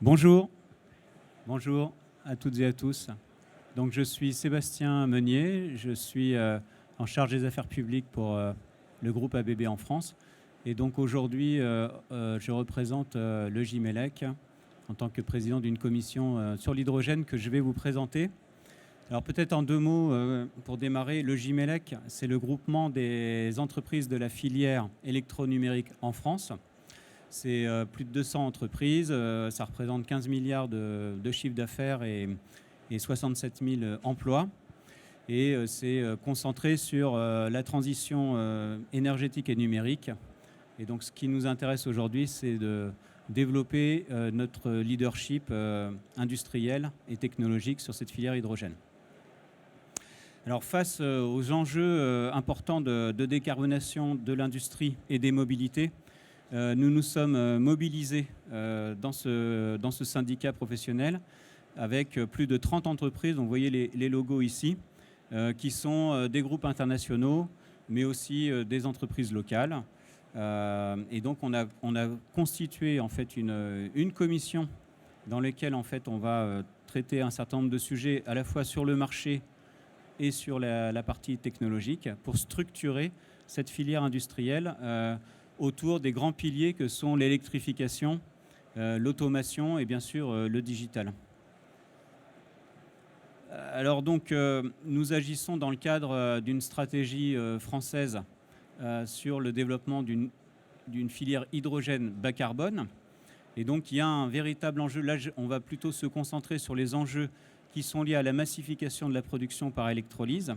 Bonjour, bonjour à toutes et à tous. Donc, je suis Sébastien Meunier, je suis en charge des affaires publiques pour le groupe ABB en France. Et donc aujourd'hui, je représente le GIMELEC en tant que président d'une commission sur l'hydrogène que je vais vous présenter. Alors peut-être en deux mots pour démarrer, le GIMELEC, c'est le groupement des entreprises de la filière électronumérique en France. C'est plus de 200 entreprises, ça représente 15 milliards de chiffre d'affaires et 67 000 emplois. Et c'est concentré sur la transition énergétique et numérique. Et donc ce qui nous intéresse aujourd'hui, c'est de développer notre leadership industriel et technologique sur cette filière hydrogène. Alors face aux enjeux importants de décarbonation de l'industrie et des mobilités, nous nous sommes mobilisés dans ce syndicat professionnel avec plus de 30 entreprises, vous voyez les logos ici, qui sont des groupes internationaux, mais aussi des entreprises locales. Et donc on a constitué en fait une commission dans laquelle en fait on va traiter un certain nombre de sujets à la fois sur le marché et sur la partie technologique pour structurer cette filière industrielle autour des grands piliers que sont l'électrification, l'automation et bien sûr le digital. Alors donc nous agissons dans le cadre d'une stratégie française sur le développement d'une filière hydrogène bas carbone. Et donc il y a un véritable enjeu. Là, on va plutôt se concentrer sur les enjeux qui sont liés à la massification de la production par électrolyse,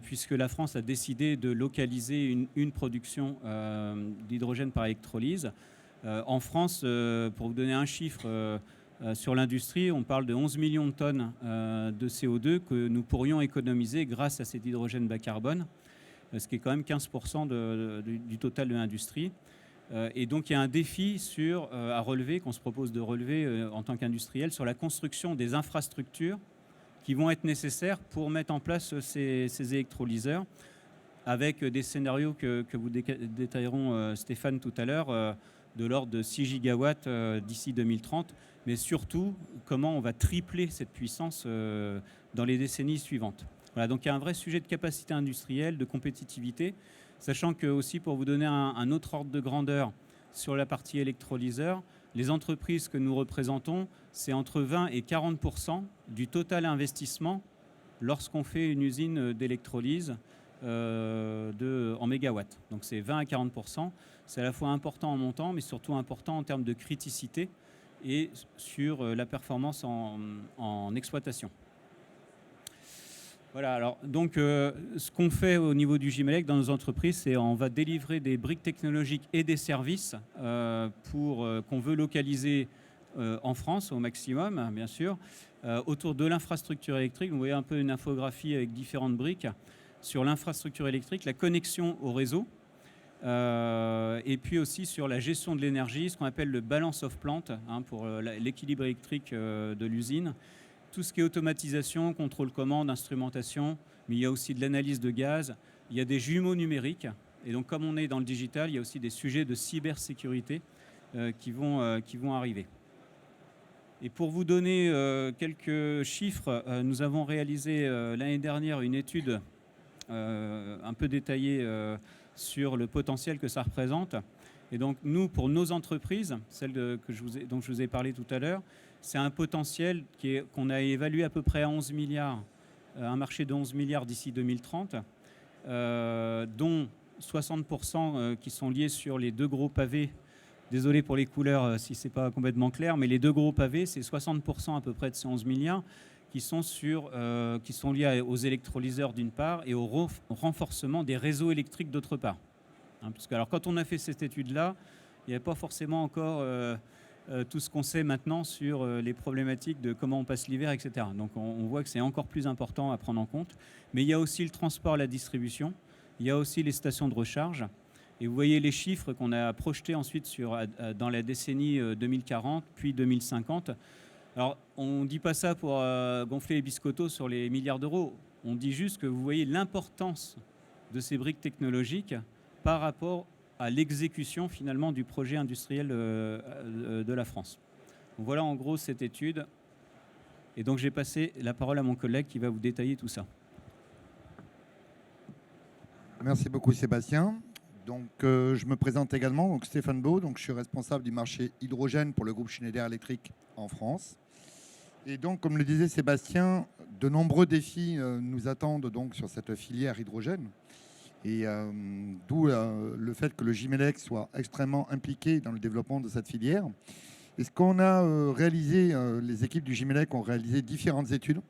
puisque la France a décidé de localiser une production d'hydrogène par électrolyse. En France, pour vous donner un chiffre, sur l'industrie, on parle de 11 millions de tonnes de CO2 que nous pourrions économiser grâce à cet hydrogène bas carbone, ce qui est quand même 15% du total de l'industrie. Et donc il y a un défi à relever, qu'on se propose de relever en tant qu'industriel, sur la construction des infrastructures qui vont être nécessaires pour mettre en place ces électrolyseurs, avec des scénarios que vous détailleront Stéphane tout à l'heure, de l'ordre de 6 gigawatts d'ici 2030, mais surtout comment on va tripler cette puissance dans les décennies suivantes. Voilà, donc il y a un vrai sujet de capacité industrielle, de compétitivité, sachant que aussi, pour vous donner un autre ordre de grandeur sur la partie électrolyseur, les entreprises que nous représentons, c'est entre 20 et 40% du total investissement lorsqu'on fait une usine d'électrolyse en mégawatts. Donc c'est 20 à 40%. C'est à la fois important en montant, mais surtout important en termes de criticité et sur la performance en exploitation. Voilà, alors donc ce qu'on fait au niveau du GIMELEC dans nos entreprises, c'est on va délivrer des briques technologiques et des services qu'on veut localiser en France au maximum, bien sûr, autour de l'infrastructure électrique. Vous voyez un peu une infographie avec différentes briques sur l'infrastructure électrique, la connexion au réseau, et puis aussi sur la gestion de l'énergie, ce qu'on appelle le balance of plant, pour l'équilibre électrique de l'usine. Tout ce qui est automatisation, contrôle commande, instrumentation, mais il y a aussi de l'analyse de gaz, il y a des jumeaux numériques. Et donc comme on est dans le digital, il y a aussi des sujets de cybersécurité qui vont arriver. Et pour vous donner quelques chiffres, nous avons réalisé l'année dernière une étude un peu détaillée sur le potentiel que ça représente. Et donc nous, pour nos entreprises, celles dont je vous ai parlé tout à l'heure, c'est un potentiel qu'on a évalué à peu près à 11 milliards, un marché de 11 milliards d'ici 2030, dont 60% qui sont liés sur les deux gros pavés. Désolé pour les couleurs si ce n'est pas complètement clair, mais les deux gros pavés, c'est 60% à peu près de ces 11 milliards qui sont liés aux électrolyseurs d'une part et au renforcement des réseaux électriques d'autre part. Parce que alors, quand on a fait cette étude-là, il n'y avait pas forcément encore tout ce qu'on sait maintenant sur les problématiques de comment on passe l'hiver, etc. Donc on voit que c'est encore plus important à prendre en compte. Mais il y a aussi le transport, la distribution, il y a aussi les stations de recharge. Et vous voyez les chiffres qu'on a projetés ensuite dans la décennie 2040, puis 2050. Alors on ne dit pas ça pour gonfler les biscottos sur les milliards d'euros. On dit juste que vous voyez l'importance de ces briques technologiques par rapport à l'exécution finalement du projet industriel de la France. Voilà en gros cette étude. Et donc j'ai passé la parole à mon collègue qui va vous détailler tout ça. Merci beaucoup Sébastien. Donc, je me présente également, donc Stéphane Beau, donc je suis responsable du marché hydrogène pour le groupe Schneider Electric en France. Et donc, comme le disait Sébastien, de nombreux défis nous attendent donc sur cette filière hydrogène. Et d'où le fait que le Gimelec soit extrêmement impliqué dans le développement de cette filière. Et ce qu'on a réalisé, les équipes du Gimelec ont réalisé différentes études,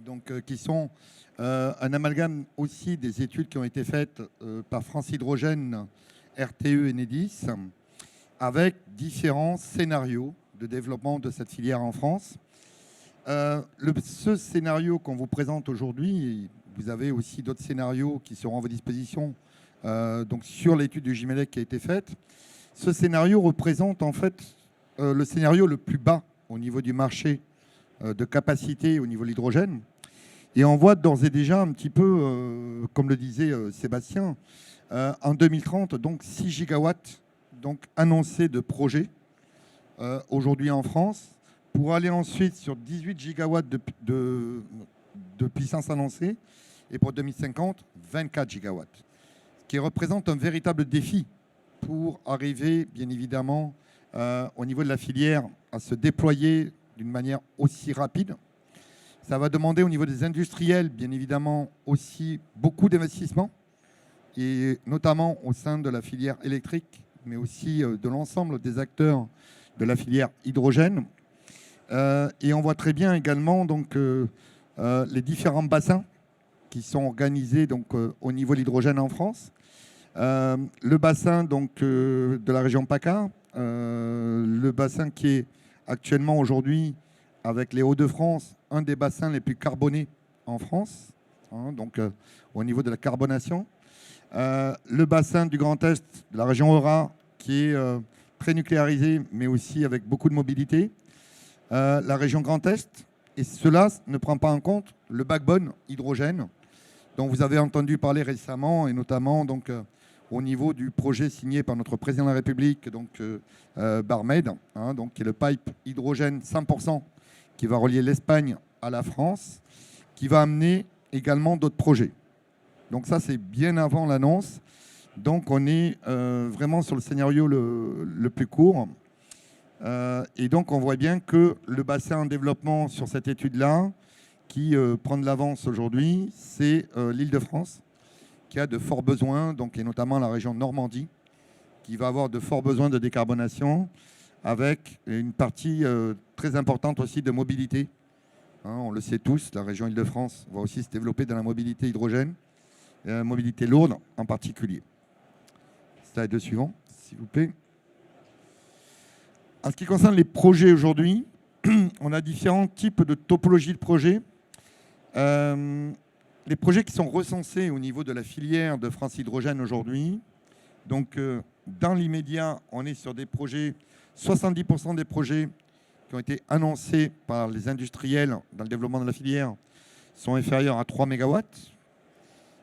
donc, qui sont un amalgame aussi des études qui ont été faites par France Hydrogène, RTE et Enedis, avec différents scénarios de développement de cette filière en France. Ce scénario qu'on vous présente aujourd'hui, vous avez aussi d'autres scénarios qui seront à vos dispositions donc sur l'étude du Gimelec qui a été faite. Ce scénario représente en fait le scénario le plus bas au niveau du marché de capacité au niveau de l'hydrogène. Et on voit d'ores et déjà un petit peu, comme le disait Sébastien, en 2030, donc 6 gigawatts donc, annoncés de projets aujourd'hui en France, pour aller ensuite sur 18 gigawatts de puissance annoncée, et pour 2050, 24 gigawatts, ce qui représente un véritable défi pour arriver, bien évidemment, au niveau de la filière, à se déployer d'une manière aussi rapide. Ça va demander au niveau des industriels, bien évidemment, aussi beaucoup d'investissements, et notamment au sein de la filière électrique, mais aussi de l'ensemble des acteurs de la filière hydrogène. Et on voit très bien également donc, les différents bassins qui sont organisés donc, au niveau de l'hydrogène en France. Le bassin donc, de la région PACA, le bassin qui est actuellement aujourd'hui avec les Hauts-de-France, un des bassins les plus carbonés en France, hein, donc au niveau de la carbonation. Le bassin du Grand Est, de la région Eura, qui est très nucléarisé, mais aussi avec beaucoup de mobilité. La région Grand Est, et cela ne prend pas en compte le backbone hydrogène, dont vous avez entendu parler récemment, et notamment donc, au niveau du projet signé par notre président de la République, donc Barmed, hein, donc, qui est le pipe hydrogène 100%, qui va relier l'Espagne à la France, qui va amener également d'autres projets. Donc ça, c'est bien avant l'annonce. Donc on est vraiment sur le scénario le plus court. Et donc on voit bien que le bassin en développement sur cette étude-là, qui prend de l'avance aujourd'hui, c'est l'Île-de-France, qui a de forts besoins, donc, et notamment la région de Normandie, qui va avoir de forts besoins de décarbonation, avec une partie très importante aussi de mobilité. Hein, on le sait tous, la région Île-de-France va aussi se développer dans la mobilité hydrogène, et la mobilité lourde en particulier. Slide suivant, s'il vous plaît. En ce qui concerne les projets aujourd'hui, on a différents types de topologies de projets. Les projets qui sont recensés au niveau de la filière de France Hydrogène aujourd'hui. Donc, dans l'immédiat, on est sur des projets, 70% des projets qui ont été annoncés par les industriels dans le développement de la filière sont inférieurs à 3 MW.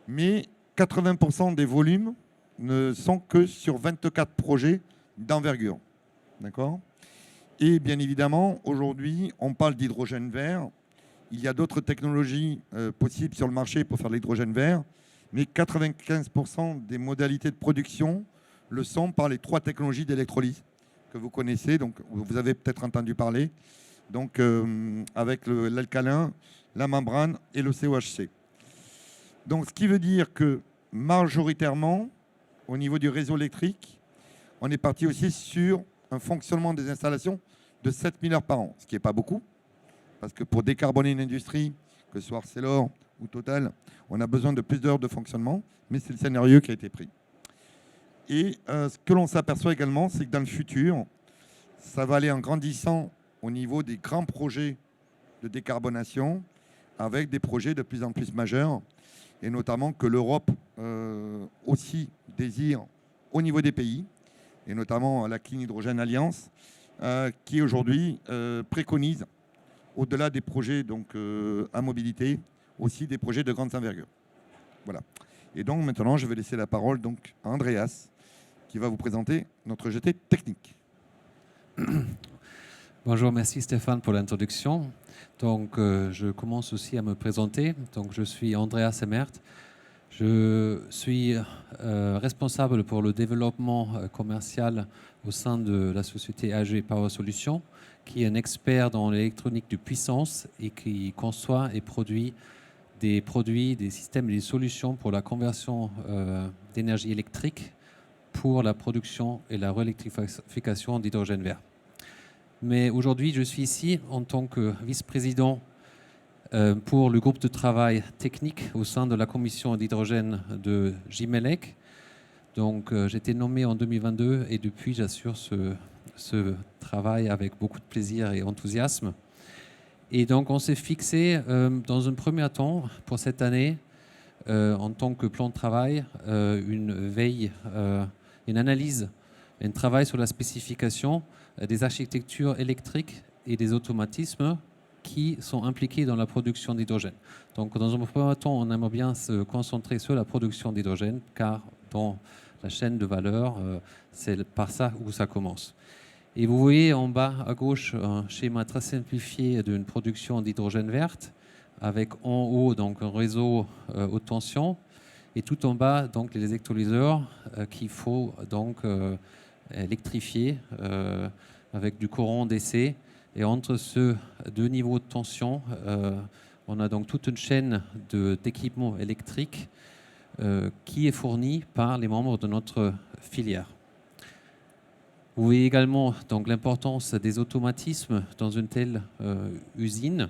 Mais 80% des volumes ne sont que sur 24 projets d'envergure. D'accord ? Et bien évidemment, aujourd'hui, on parle d'hydrogène vert. Il y a d'autres technologies possibles sur le marché pour faire l'hydrogène vert, mais 95% des modalités de production le sont par les 3 technologies d'électrolyse que vous connaissez, donc vous avez peut-être entendu parler, donc avec l'alcalin, la membrane et le COHC. Donc ce qui veut dire que majoritairement, au niveau du réseau électrique, on est parti aussi sur un fonctionnement des installations de 7000 heures par an, ce qui n'est pas beaucoup, parce que pour décarboner une industrie, que ce soit Arcelor ou Total, on a besoin de plus d'heures de fonctionnement, mais c'est le scénario qui a été pris. Et ce que l'on s'aperçoit également, c'est que dans le futur, ça va aller en grandissant au niveau des grands projets de décarbonation, avec des projets de plus en plus majeurs, et notamment que l'Europe aussi désire au niveau des pays, et notamment la Clean Hydrogen Alliance, qui aujourd'hui préconise, au-delà des projets donc, à mobilité, aussi des projets de grande envergure. Voilà. Et donc maintenant, je vais laisser la parole donc, à Andreas, qui va vous présenter notre GT technique. Bonjour, merci Stéphane pour l'introduction. Donc, je commence aussi à me présenter. Donc, je suis Andreas Emmert. Je suis responsable pour le développement commercial au sein de la société AG Power Solutions, qui est un expert dans l'électronique de puissance et qui conçoit et produit, des systèmes et des solutions pour la conversion d'énergie électrique pour la production et la réélectrification d'hydrogène vert. Mais aujourd'hui, je suis ici en tant que vice-président pour le groupe de travail technique au sein de la commission d'hydrogène de Jimelec. Donc, j'ai été nommé en 2022 et depuis, j'assure ce travail avec beaucoup de plaisir et enthousiasme. Et donc, on s'est fixé dans un premier temps pour cette année, en tant que plan de travail, une veille, une analyse, un travail sur la spécification des architectures électriques et des automatismes qui sont impliqués dans la production d'hydrogène. Donc, dans un premier temps, on aimerait bien se concentrer sur la production d'hydrogène, car dans la chaîne de valeur, c'est par ça où ça commence. Et vous voyez en bas à gauche un schéma très simplifié d'une production d'hydrogène verte, avec en haut donc un réseau haute tension, et tout en bas donc les électrolyseurs qu'il faut donc électrifier avec du courant DC. Et entre ces deux niveaux de tension, on a donc toute une chaîne d'équipements électriques qui est fournie par les membres de notre filière. Vous voyez également donc l'importance des automatismes dans une telle usine.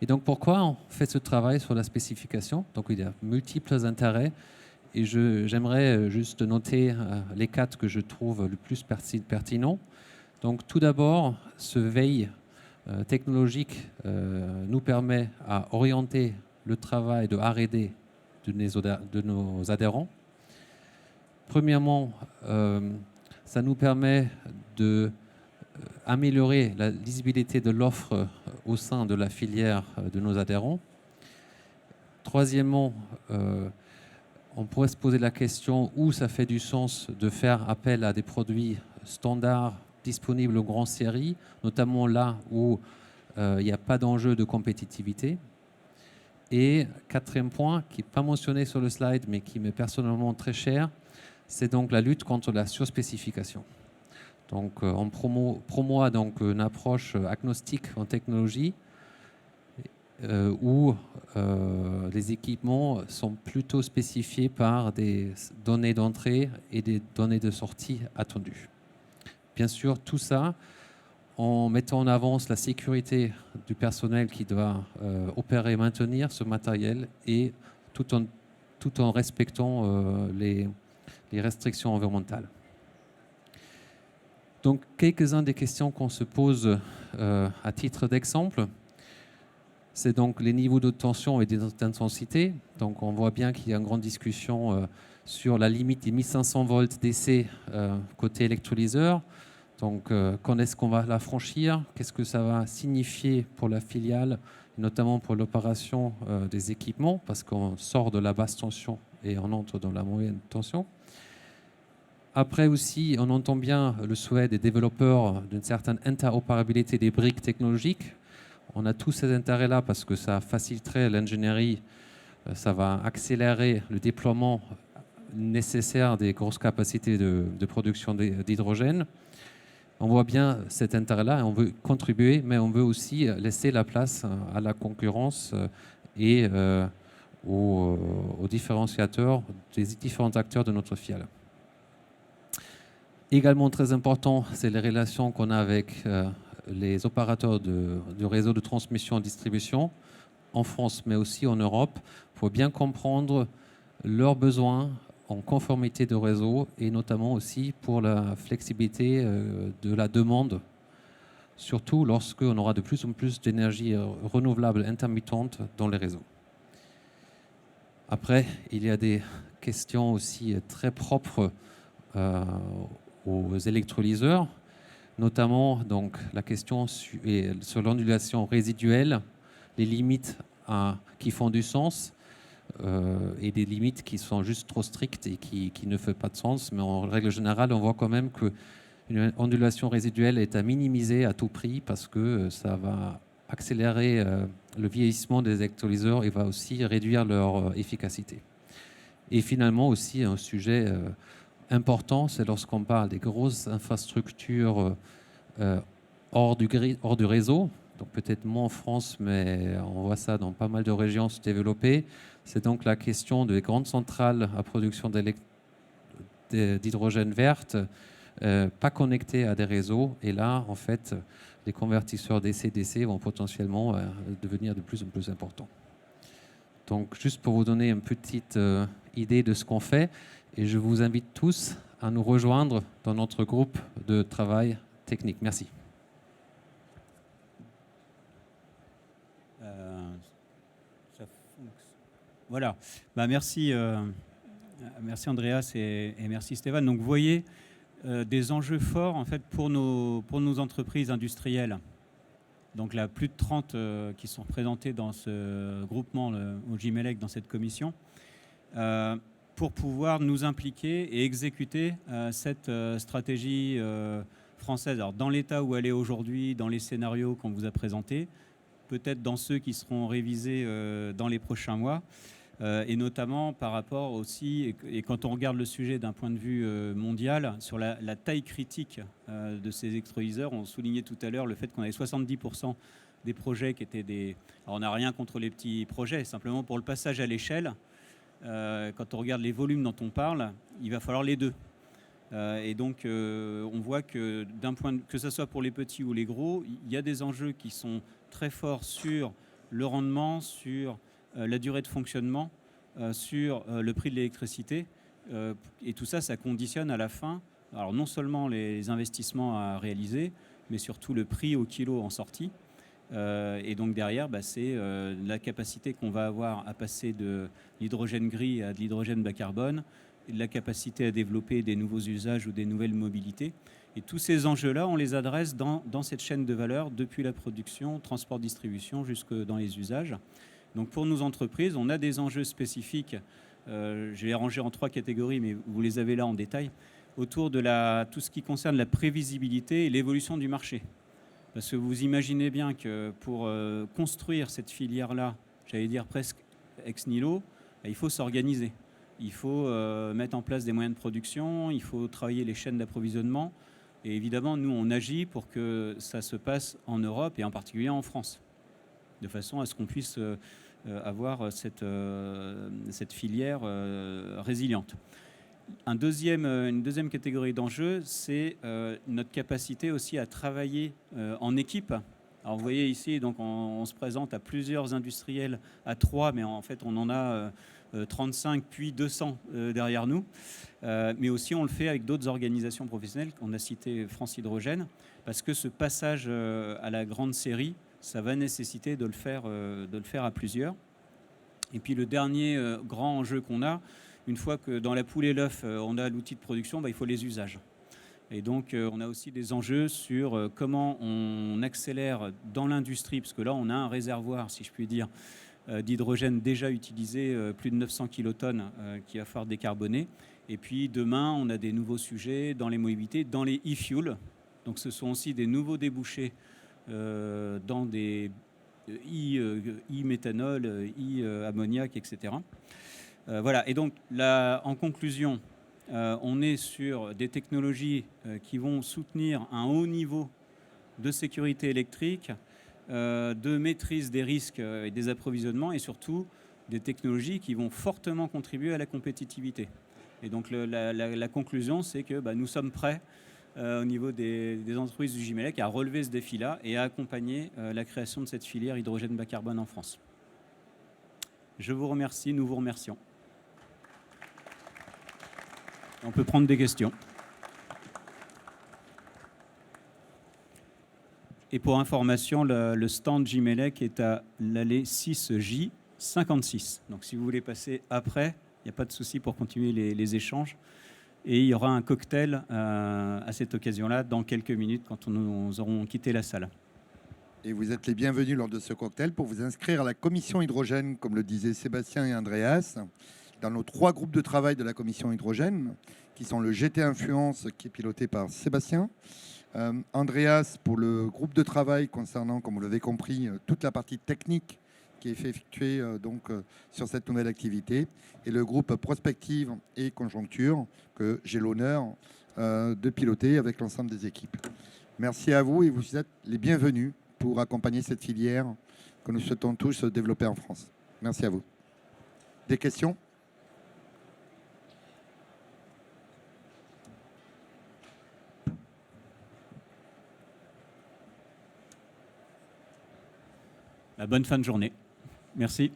Et donc pourquoi on fait ce travail sur la spécification? Donc il y a multiples intérêts. Et j'aimerais juste noter les 4 que je trouve le plus pertinents. Donc tout d'abord, ce veille technologique nous permet à orienter le travail de R&D de nos adhérents. Premièrement, ça nous permet d'améliorer la lisibilité de l'offre au sein de la filière de nos adhérents. Troisièmement, on pourrait se poser la question où ça fait du sens de faire appel à des produits standards disponibles en grande série, notamment là où il n'y a pas d'enjeu de compétitivité. Et quatrième point, qui n'est pas mentionné sur le slide, mais qui m'est personnellement très cher, c'est donc la lutte contre la surspécification. Donc on promeut donc une approche agnostique en technologie, où les équipements sont plutôt spécifiés par des données d'entrée et des données de sortie attendues. Bien sûr, tout ça en mettant en avant la sécurité du personnel qui doit opérer et maintenir ce matériel, et tout en respectant les restrictions environnementales. Donc, quelques-unes des questions qu'on se pose à titre d'exemple, c'est donc les niveaux de tension et d'intensité. Donc, on voit bien qu'il y a une grande discussion sur la limite des 1500 volts DC côté électrolyseur. Donc, quand est-ce qu'on va la franchir? Qu'est-ce que ça va signifier pour la filiale, notamment pour l'opération des équipements, parce qu'on sort de la basse tension et on entre dans la moyenne tension. Après aussi, on entend bien le souhait des développeurs d'une certaine interopérabilité des briques technologiques. On a tous ces intérêts-là parce que ça faciliterait l'ingénierie, ça va accélérer le déploiement nécessaire des grosses capacités de production d'hydrogène. On voit bien cet intérêt-là et on veut contribuer, mais on veut aussi laisser la place à la concurrence et aux différenciateurs des différents acteurs de notre filiale. Également très important, c'est les relations qu'on a avec les opérateurs du réseau de transmission et distribution en France, mais aussi en Europe, pour bien comprendre leurs besoins en conformité de réseau et notamment aussi pour la flexibilité de la demande, surtout lorsqu'on aura de plus en plus d'énergie renouvelable intermittente dans les réseaux. Après, il y a des questions aussi très propres aux électrolyseurs, notamment donc, la question sur l'ondulation résiduelle, les limites qui font du sens et des limites qui sont juste trop strictes et qui ne font pas de sens. Mais en règle générale, on voit quand même que une ondulation résiduelle est à minimiser à tout prix parce que ça va accélérer le vieillissement des électrolyseurs et va aussi réduire leur efficacité. Et finalement aussi un sujet important, c'est lorsqu'on parle des grosses infrastructures hors du réseau, donc peut-être moins en France, mais on voit ça dans pas mal de régions sous-développées. C'est donc la question des grandes centrales à production d'hydrogène verte, pas connectées à des réseaux. Et là, en fait, les convertisseurs DC-DC vont potentiellement devenir de plus en plus importants. Donc, juste pour vous donner une petite idée de ce qu'on fait, et je vous invite tous à nous rejoindre dans notre groupe de travail technique. Merci. Voilà. Merci, merci Andreas et merci Stéphane. Donc, vous voyez des enjeux forts en fait, pour nos entreprises industrielles. Donc là, plus de 30 qui sont représentés dans ce groupement au Gimelec, dans cette commission, pour pouvoir nous impliquer et exécuter cette stratégie française. Alors, dans l'état où elle est aujourd'hui, dans les scénarios qu'on vous a présentés, peut-être dans ceux qui seront révisés dans les prochains mois, et notamment par rapport aussi, et quand on regarde le sujet d'un point de vue mondial, sur la taille critique de ces électrolyseurs. On soulignait tout à l'heure le fait qu'on avait 70% des projets qui étaient des... Alors on n'a rien contre les petits projets, simplement pour le passage à l'échelle, quand on regarde les volumes dont on parle, il va falloir les deux. Et donc on voit que que ce soit pour les petits ou les gros, il y a des enjeux qui sont très forts sur le rendement, sur la durée de fonctionnement, sur le prix de l'électricité. Et tout ça, ça conditionne à la fin, alors non seulement les investissements à réaliser, mais surtout le prix au kilo en sortie. Et donc derrière, c'est la capacité qu'on va avoir à passer de l'hydrogène gris à de l'hydrogène bas carbone, et la capacité à développer des nouveaux usages ou des nouvelles mobilités. Et tous ces enjeux-là, on les adresse dans cette chaîne de valeur, depuis la production, transport, distribution, jusque dans les usages. Donc pour nos entreprises, on a des enjeux spécifiques. Je vais les ranger en 3 catégories, mais vous les avez là en détail, autour de tout ce qui concerne la prévisibilité et l'évolution du marché. Parce que vous imaginez bien que pour construire cette filière-là, j'allais dire presque ex nihilo, il faut s'organiser. Il faut mettre en place des moyens de production, il faut travailler les chaînes d'approvisionnement. Et évidemment, nous, on agit pour que ça se passe en Europe et en particulier en France, de façon à ce qu'on puisse avoir cette filière résiliente. Une deuxième catégorie d'enjeux, c'est notre capacité aussi à travailler en équipe. Alors vous voyez ici, donc on se présente à plusieurs industriels, à 3, mais en fait on en a 35 puis 200 derrière nous. Mais aussi on le fait avec d'autres organisations professionnelles. On a cité France Hydrogène, parce que ce passage à la grande série, ça va nécessiter de le faire à plusieurs. Et puis le dernier grand enjeu qu'on a, une fois que dans la poule et l'œuf, on a l'outil de production, il faut les usages. Et donc on a aussi des enjeux sur comment on accélère dans l'industrie, parce que là on a un réservoir, si je puis dire, d'hydrogène déjà utilisé, plus de 900 kilotonnes qu'il va falloir décarboner. Et puis demain, on a des nouveaux sujets dans les mobilités, dans les e-fuels. Donc ce sont aussi des nouveaux débouchés dans des e-méthanol, e-ammoniac, etc. Voilà, et donc là, en conclusion, on est sur des technologies qui vont soutenir un haut niveau de sécurité électrique, de maîtrise des risques et des approvisionnements, et surtout des technologies qui vont fortement contribuer à la compétitivité. Et donc la conclusion, c'est que nous sommes prêts au niveau des entreprises du Gimelec à relever ce défi-là et à accompagner la création de cette filière hydrogène bas carbone en France. Je vous remercie, nous vous remercions. On peut prendre des questions. Et pour information, le stand Gimelec est à l'allée 6J 56. Donc si vous voulez passer après, il n'y a pas de souci pour continuer les échanges. Et il y aura un cocktail à cette occasion-là dans quelques minutes quand nous aurons quitté la salle. Et vous êtes les bienvenus lors de ce cocktail pour vous inscrire à la commission hydrogène, comme le disaient Sébastien et Andreas. dans nos 3 groupes de travail de la commission hydrogène, qui sont le GT Influence, qui est piloté par Sébastien, Andreas pour le groupe de travail concernant, comme vous l'avez compris, toute la partie technique qui est effectuée sur cette nouvelle activité, et le groupe prospective et conjoncture que j'ai l'honneur de piloter avec l'ensemble des équipes. Merci à vous et vous êtes les bienvenus pour accompagner cette filière que nous souhaitons tous développer en France. Merci à vous. Des questions ? Bonne fin de journée. Merci.